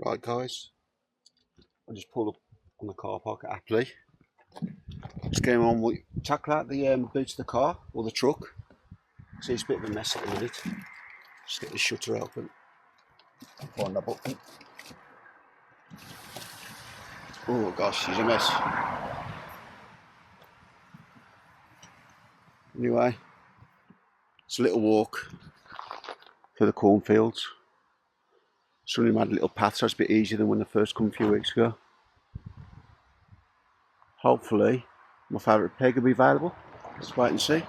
Right guys, I just pulled up on the car park at Apley. Just going on, we tackle out the boot of the car or the truck. See, it's a bit of a mess at the minute. Just get the shutter open. Find that button. Oh gosh, it's a mess. Anyway, it's a little walk through the cornfields. Suddenly made a little path, so it's a bit easier than when I first come a few weeks ago. Hopefully, my favourite peg will be available. Let's wait and see.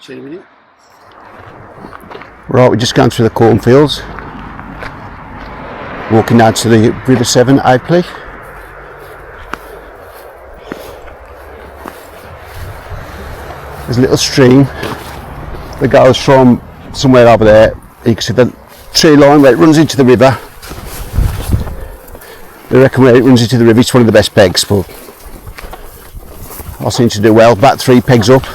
See you in a minute. Right, we're just going through the cornfields, walking down to the River Severn, Apley. There's a little stream that goes from somewhere over there. You can see the tree line where it runs into the river. They reckon where it runs into the river it's one of the best pegs, but I seem to do well. About 3 pegs up.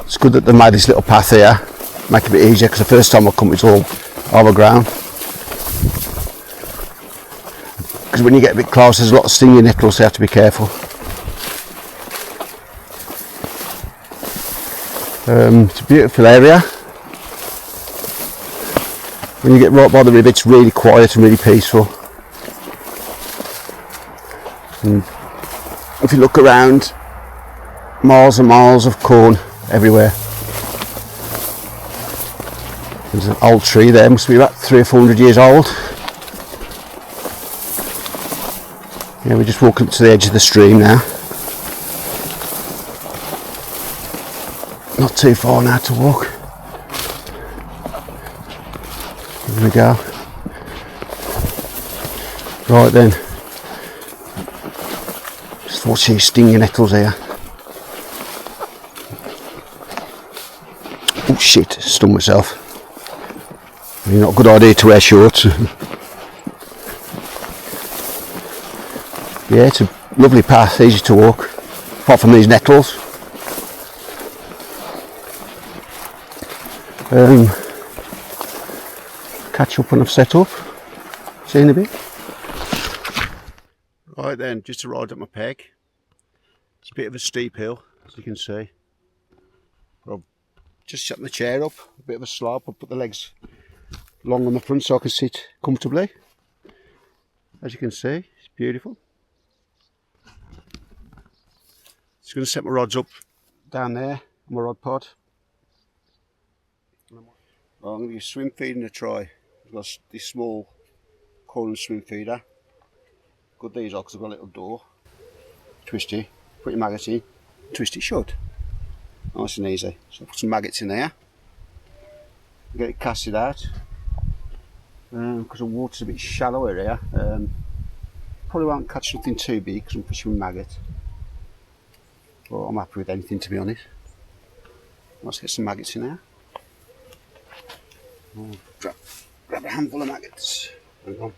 It's good that they made this little path here, make it a bit easier, because the first time I come it's all overgrown. Because when you get a bit close there's a lot of stinging nettles, so you have to be careful. It's a beautiful area. When you get right by the river it's really quiet and really peaceful. And if you look around, miles and miles of corn everywhere. There's an old tree there, must be about 300 or 400 years old. Yeah, we're just walking up to the edge of the stream now. Not too far now to walk. Here we go. Right then. Just watch these stinging nettles here. Oh shit, stung myself. Maybe not a good idea to wear shorts. Yeah, it's a lovely path, easy to walk, apart from these nettles. Catch up when I've set up. See you in a bit. Right then, just arrived at my peg. It's a bit of a steep hill, as you can see. I've just set my chair up, a bit of a slope. I'll put the legs long on the front so I can sit comfortably. As you can see, it's beautiful. Just going to set my rods up down there, my rod pod. Well, I'm going to use swim feeding a try. I've got this small corn swim feeder. Good these are because I've got a little door. Twisty, put your maggot in, twist it shut. Nice and easy. So I'll put some maggots in there. Get it casted out. Because the water's a bit shallower here. Probably won't catch something too big because I'm fishing with maggot. But I'm happy with anything, to be honest. Let's get some maggots in there. Oh, grab a handful of maggots. Hang on.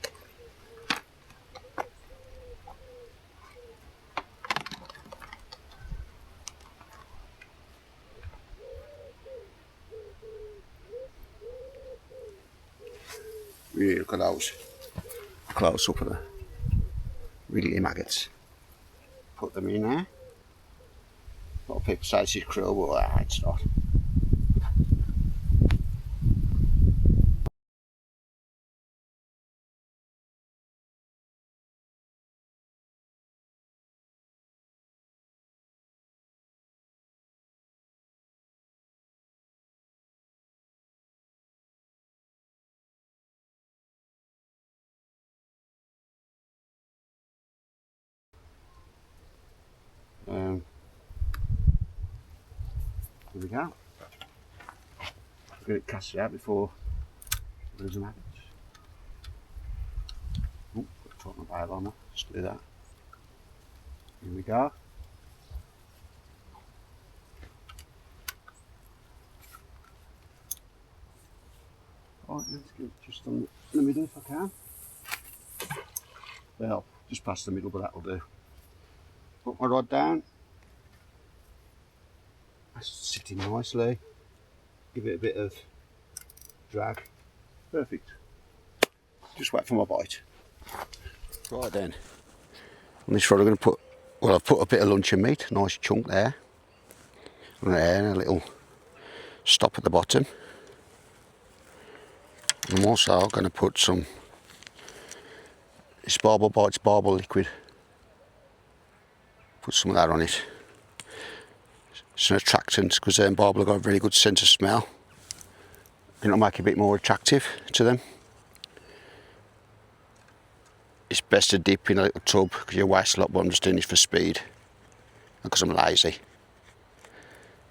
Really look at those. Close up of the really maggots. Put them in there. A lot of people say it's cruel, but it's not. Here we go. Get it casted out before I lose the maggots. Oh, got to tighten my bail on that. Just do that. Here we go. Right, let's get just on the middle if I can. Well, just past the middle, but that'll do. Put my rod down. That's sitting nicely. Give it a bit of drag. Perfect. Just wait for my bite. Right then, on this rod I'm going to put, well, I've put a bit of luncheon meat, nice chunk there, and a little stop at the bottom. And I'm also going to put some, this Barbel Bites Barbel liquid, put some of that on it. It's an attractant because Barbel have got a very good sense of smell. It'll make it a bit more attractive to them. It's best to dip in a little tub because you waste a lot, but I'm just doing this for speed and because I'm lazy.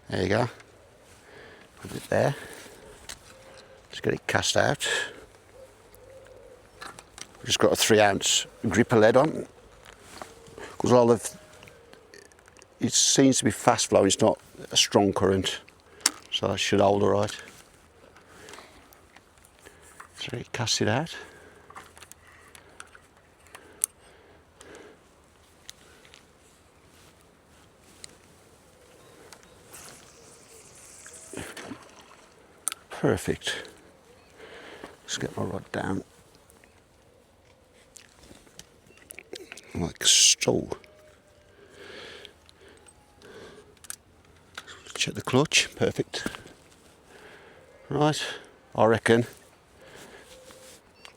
There you go. Put it there. Just get it cast out. Just got a 3-ounce gripper lead on because all of it seems to be fast flowing. It's not a strong current, so that should hold alright. So you cast it out. Perfect. Let's get my rod down like so. Check the clutch. Perfect. Right, I reckon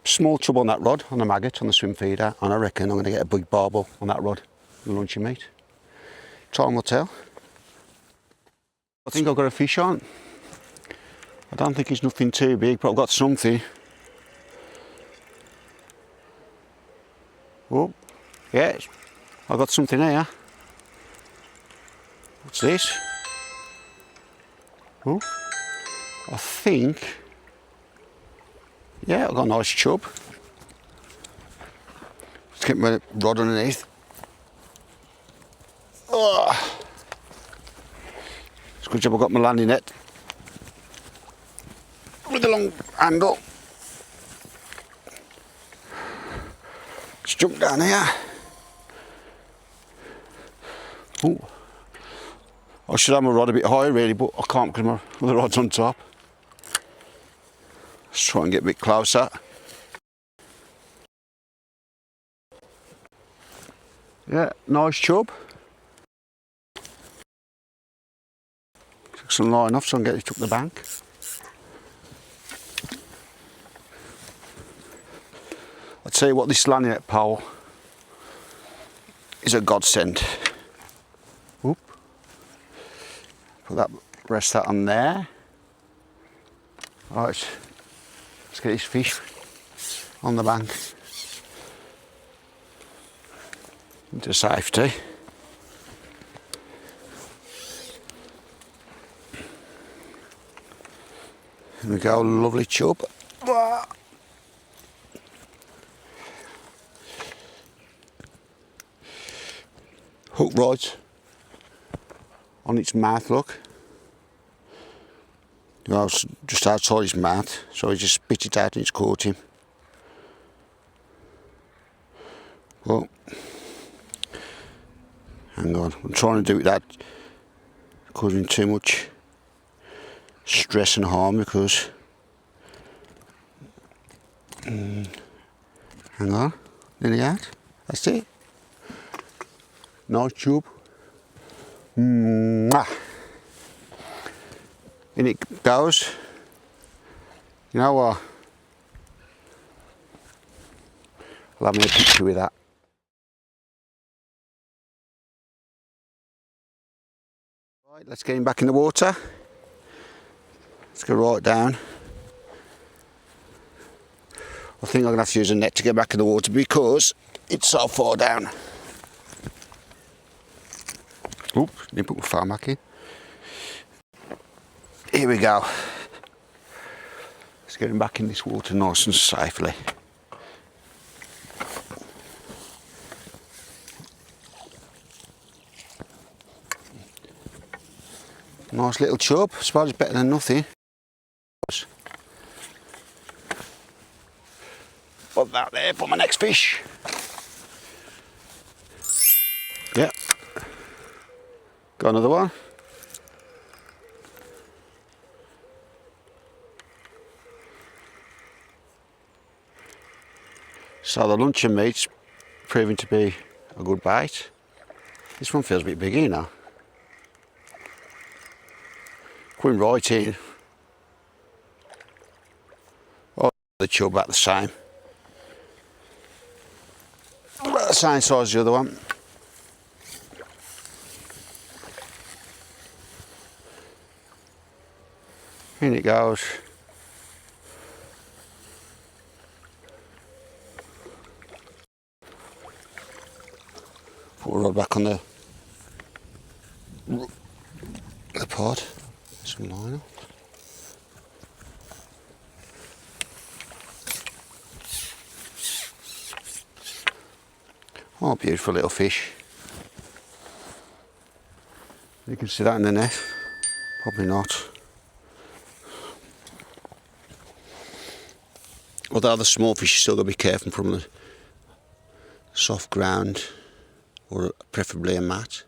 small chub on that rod, on the maggot, on the swim feeder, and I reckon I'm going to get a big barbel on that rod, the luncheon meat. Time will tell. I think I've got a fish on. I don't think it's nothing too big, but I've got something. Oh, yeah, I've got something here. What's this? Oh, I think, yeah, I've got a nice chub. Let's get my rod underneath. Oh, it's a good job I've got my landing net with a long handle. Let's jump down here. Ooh. I should have my rod a bit higher really, but I can't because the rod's on top. Let's try and get a bit closer. Yeah, nice chub. Took some line off so I can get it up the bank. I'll tell you what, this landing net pole is a godsend. Oop. Put that, rest that on there. Right, let's get this fish on the bank into safety. Here we go, lovely chub. Hook right on its mouth, look. Well, it's just outside his mouth, so he just spit it out and it's caught him. Well, hang on, I'm trying to do it without causing too much stress and harm because, hang on, nearly out, that's it. Nice chub. Mwah. In it goes. You know what? I'll have me a picture with that. Right, let's get him back in the water. Let's go right down. I think I'm going to have to use a net to get back in the water because it's so far down. Oop, didn't put my phone back in. Here we go. Let's get him back in this water nice and safely. Nice little chub, I suppose it's better than nothing. Put that there for my next fish. Yep. Got another one. So the luncheon meat's proving to be a good bait. This one feels a bit big, you know. Coming right in. Oh, the chub about the same. About the same size as the other one. In it goes. Put the rod back on the pod. Some line up. Oh, beautiful little fish. You can see that in the net. Probably not. Although the small fish, you still got to be careful from the soft ground, or preferably a mat.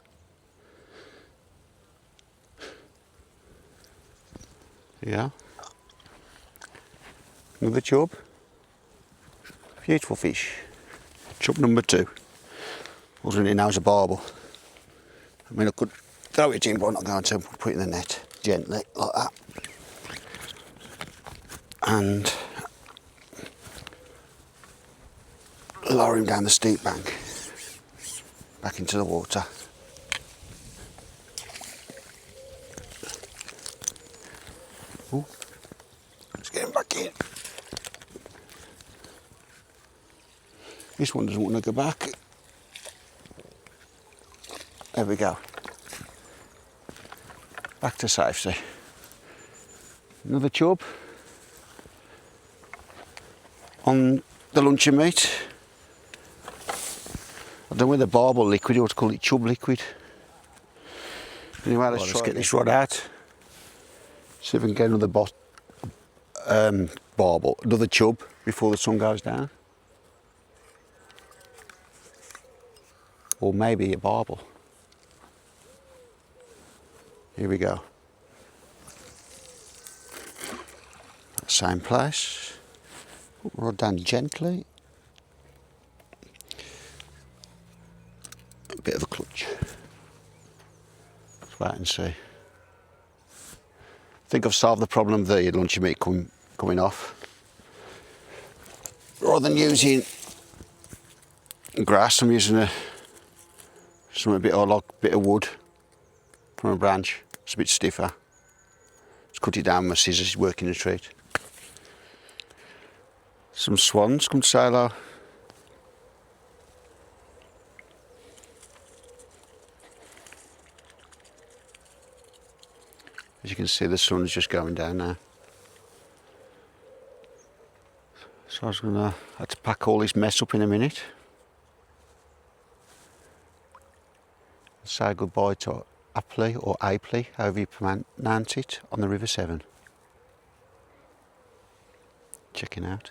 Yeah. Another chub. Beautiful fish. Chub number 2. Wasn't it now as a barbel? I mean, I could throw it in, but I'm not going to. Put it in the net gently, like that. And lower him down the steep bank, back into the water. Ooh, let's get him back in. This one doesn't want to go back. There we go. Back to safety. Another chub on the luncheon meat. I don't know whether barbel liquid or to call it chub liquid. Anyway, let's get this rod out. See if we can get another barbel, another chub before the sun goes down. Or maybe a barbel. Here we go. Same place. Put the rod down gently. A bit of a clutch. Let's wait and see. I think I've solved the problem of the luncheon meat coming off. Rather than using grass, I'm using something a bit of wood from a branch. It's a bit stiffer. Just cut it down with my scissors, working a treat. Some swans come to say hello. As you can see, the sun's just going down now. So I was gonna have to pack all this mess up in a minute. Say goodbye to Apley or Apley, however you pronounce it, on the River Severn. Checking out.